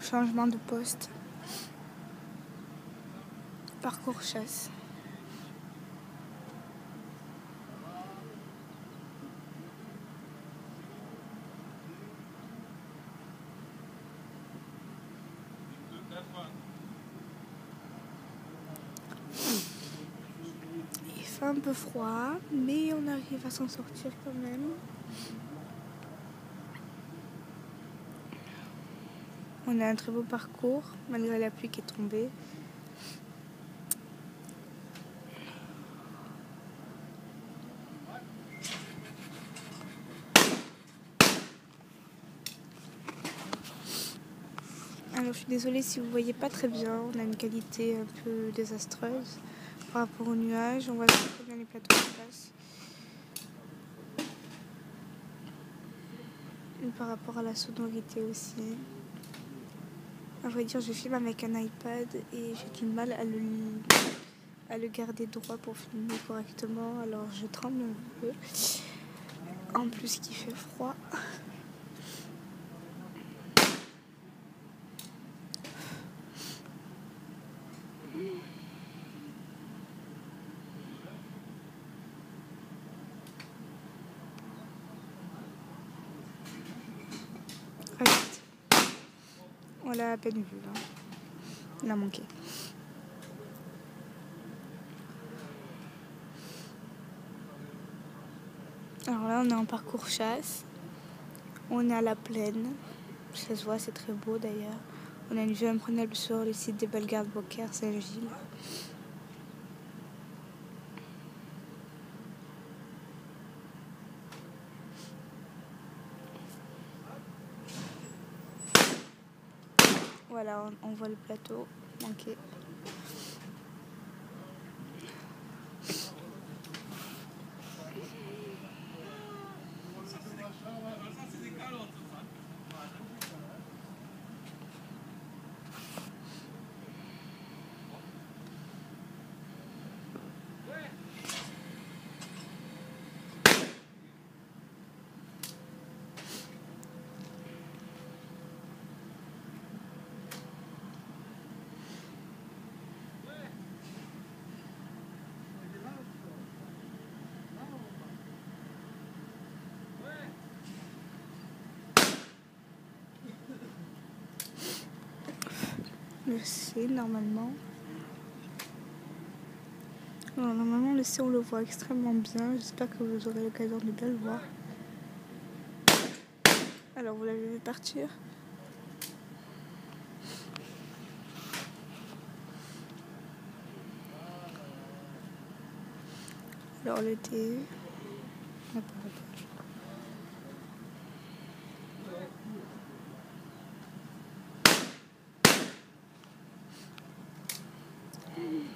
Changement de poste. Parcours chasse. Il fait un peu froid, mais on arrive à s'en sortir quand même. On a un très beau parcours, malgré la pluie qui est tombée. Alors je suis désolée si vous ne voyez pas très bien, on a une qualité un peu désastreuse par rapport aux nuages, on voit très bien les plateaux qui passent. Et par rapport à la sonorité aussi. À vrai dire, je filme avec un iPad et j'ai du mal à le garder droit pour filmer correctement, alors je tremble un peu. En plus qu'il fait froid. On l'a à peine vu, hein. On a manqué. Alors là, on est en parcours chasse. On est à la plaine. Ça se voit, c'est très beau d'ailleurs. On a une vue imprenable sur le site des Bellegarde-Beaucaire, Saint-Gilles. Voilà, on voit le plateau manqué. Le C, normalement. Alors, normalement, le C, on le voit extrêmement bien. J'espère que vous aurez l'occasion de bien le voir. Alors, vous l'avez vu partir. Alors, le D.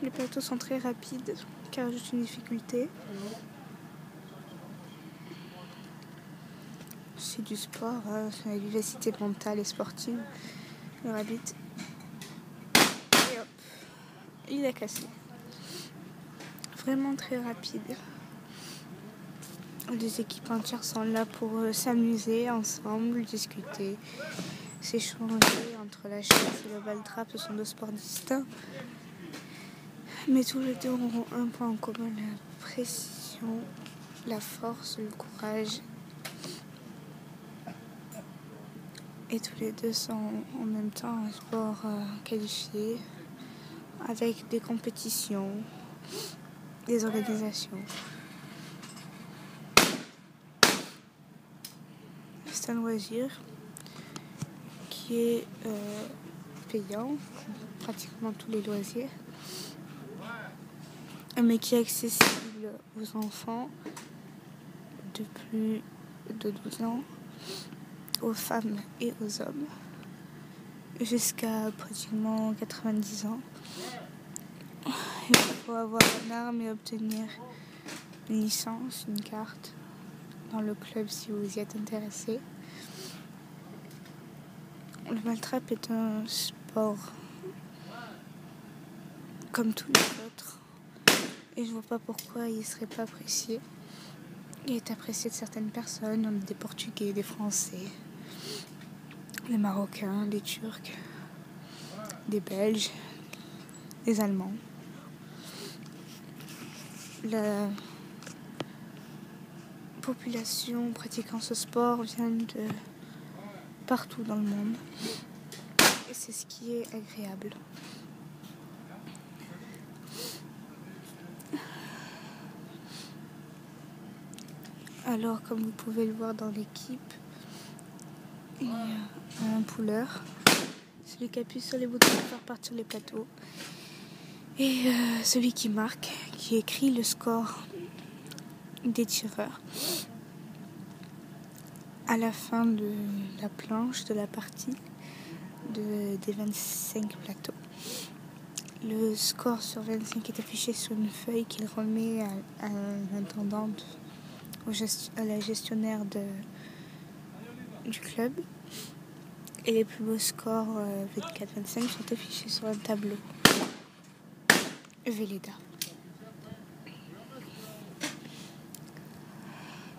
Les plateaux sont très rapides, car juste une difficulté. C'est du sport, hein, c'est la vivacité mentale et sportive. Le rabbit. Et hop, il a cassé. Vraiment très rapide. Les équipes entières sont là pour s'amuser ensemble, discuter, s'échanger entre la chasse et le ball-trap. Ce sont deux sports distincts. Mais tous les deux auront un point en commun, la précision, la force, le courage. Et tous les deux sont en même temps un sport qualifié, avec des compétitions, des organisations. c'est un loisir qui est payant, pratiquement tous les loisirs, mais qui est accessible aux enfants de plus de 12 ans, aux femmes et aux hommes, jusqu'à pratiquement 90 ans. Il faut avoir une arme et obtenir une licence, une carte dans le club si vous y êtes intéressé. Le ball-trap est un sport comme tous les autres et je vois pas pourquoi il serait pas apprécié. Il est apprécié de certaines personnes, on a des Portugais, des Français, des Marocains, des Turcs, des Belges, des Allemands. La population pratiquant ce sport vient de partout dans le monde et c'est ce qui est agréable. Alors, comme vous pouvez le voir dans l'équipe, il y a un pouleur, celui qui appuie sur les boutons pour faire partir les plateaux, et celui qui marque, qui écrit le score des tireurs à la fin de la planche de la partie des 25 plateaux. Le score sur 25 est affiché sur une feuille qu'il remet à l'intendante, à la gestionnaire du club. Et les plus beaux scores 24-25 sont affichés sur un tableau Velleda.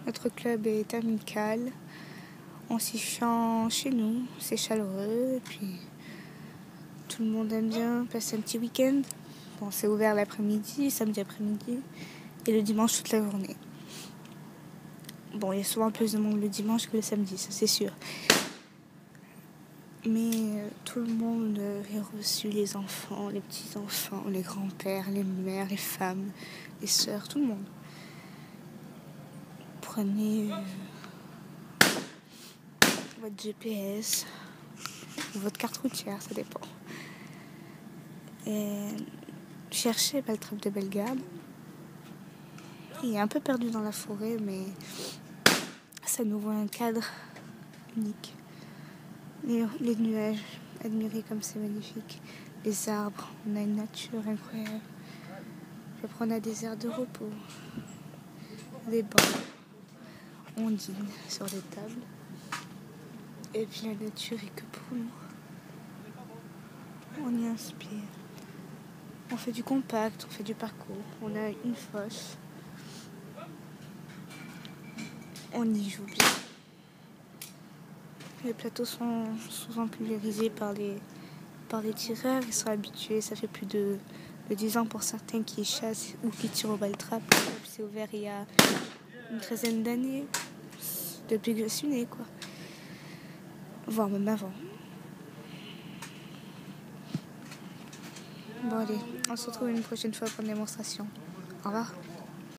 Notre club est amical, on s'y chante chez nous, c'est chaleureux, et puis tout le monde aime bien passer un petit week-end. Bon, c'est ouvert l'après-midi, samedi après-midi, et le dimanche toute la journée. Bon, il y a souvent plus de monde le dimanche que le samedi, ça c'est sûr. Mais tout le monde est reçu, les enfants, les petits-enfants, les grands-pères, les mères, les femmes, les sœurs, tout le monde. Prenez votre GPS ou votre carte routière, ça dépend. Et cherchez ball-trap de Bellegarde. Il est un peu perdu dans la forêt, mais ça nous voit un cadre unique. Les nuages, admirez comme c'est magnifique. Les arbres, on a une nature incroyable. Puis après on a des aires de repos, des bancs, on dîne sur des tables. Et puis la nature est que pour nous. On y inspire. On fait du compact, on fait du parcours. On a une fosse. On y joue bien. Les plateaux sont souvent pulvérisés par les tireurs. Ils sont habitués. Ça fait plus de 10 ans pour certains qui chassent ou qui tirent au ball-trap. C'est ouvert il y a une 13aine d'années. Depuis que je suis née, quoi. Voire même avant. Bon allez, on se retrouve une prochaine fois pour une démonstration. Au revoir.